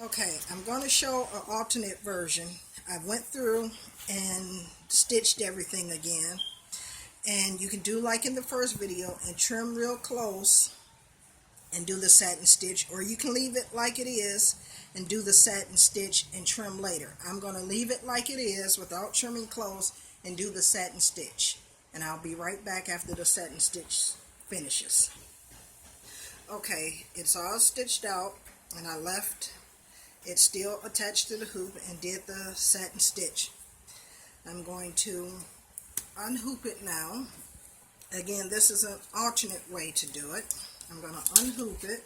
Okay, I'm going to show an alternate version. I went through and stitched everything again, and you can do like in the first video and trim real close and do the satin stitch, or you can leave it like it is and do the satin stitch and trim later. I'm going to leave it like it is without trimming close and do the satin stitch, and I'll be right back after the satin stitch finishes. Okay, it's all stitched out and I left it still attached to the hoop and did the satin stitch. I'm going to unhoop it now. Again, this is an alternate way to do it. I'm going to unhoop it,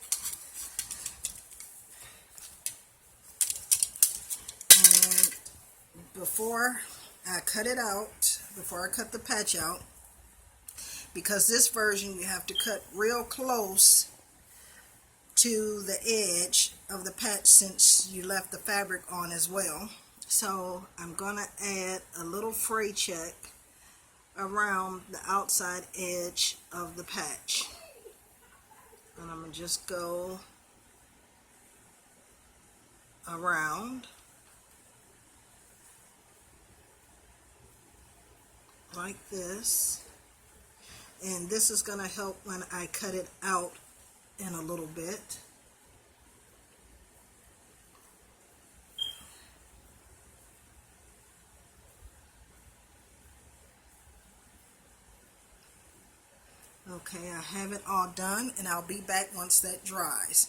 and before I cut it out, before I cut the patch out, because this version you have to cut real close to the edge of the patch since you left the fabric on as well. So I'm going to add a little fray check around the outside edge of the patch, and I'm going to just go around like this, and this is going to help when I cut it out in a little bit. Okay, I have it all done, and I'll be back once that dries.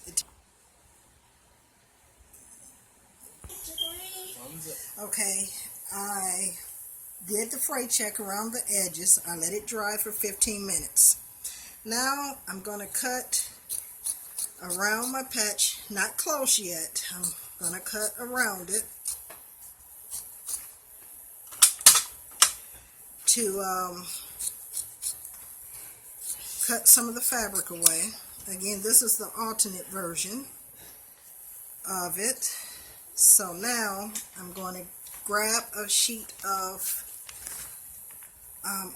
Okay, I did the fray check around the edges. I let it dry for 15 minutes. Now I'm going to cut around my patch, not close yet. I'm going to cut around it to cut some of the fabric away. Again, this is the alternate version of it. So now I'm going to grab a sheet of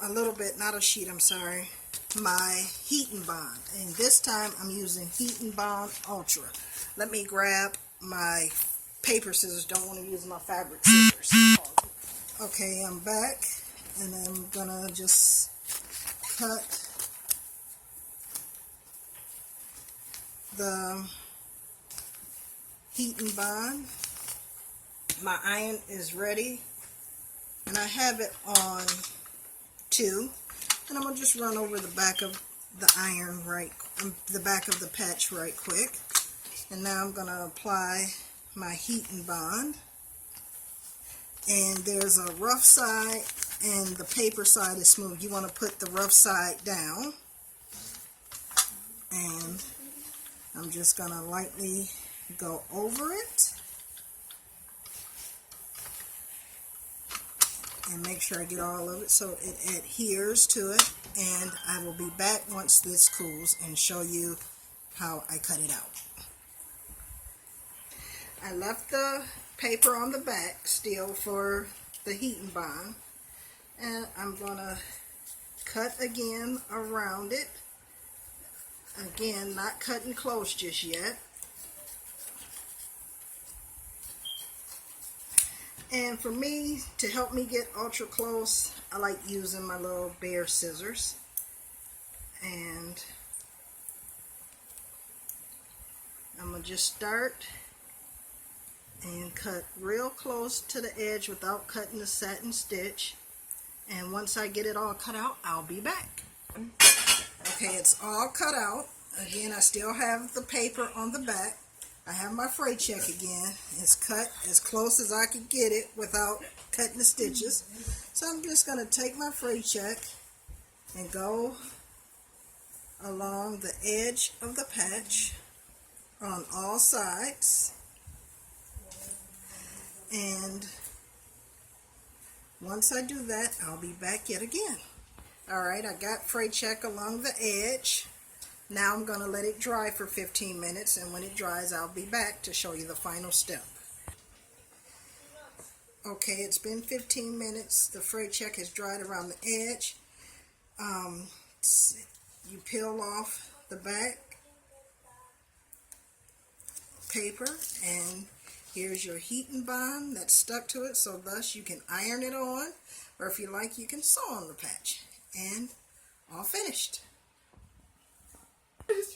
a little bit, not a sheet, I'm sorry, my Heat and Bond, and this time I'm using Heat and Bond Ultra. Let me grab my paper scissors, don't want to use my fabric scissors. Okay, I'm back, and I'm gonna just cut the Heat and Bond. My iron is ready, and I have it on 2, and I'm gonna just run over the back of the iron the back of the patch right quick. And now I'm gonna apply my Heat and Bond, and there's a rough side and the paper side is smooth. You want to put the rough side down, and I'm just gonna lightly go over it and make sure I get all of it so it adheres to it. And I will be back once this cools and show you how I cut it out. I left the paper on the back still for the Heat and Bond, and I'm gonna cut again around it. Again, not cutting close just yet. And for me, to help me get ultra close, I like using my little bare scissors. And I'm going to just start and cut real close to the edge without cutting the satin stitch. And once I get it all cut out, I'll be back. Okay, it's all cut out. Again, I still have the paper on the back. I have my fray check again. It's cut as close as I could get it without cutting the stitches. So I'm just going to take my fray check and go along the edge of the patch on all sides. And once I do that, I'll be back yet again. Alright, I got fray check along the edge. Now I'm going to let it dry for 15 minutes, and when it dries, I'll be back to show you the final step. Okay, it's been 15 minutes. The fray check has dried around the edge. You peel off the back paper and Here's your heating bond that's stuck to it, so thus you can iron it on, or if you like, you can sew on the patch. And all finished.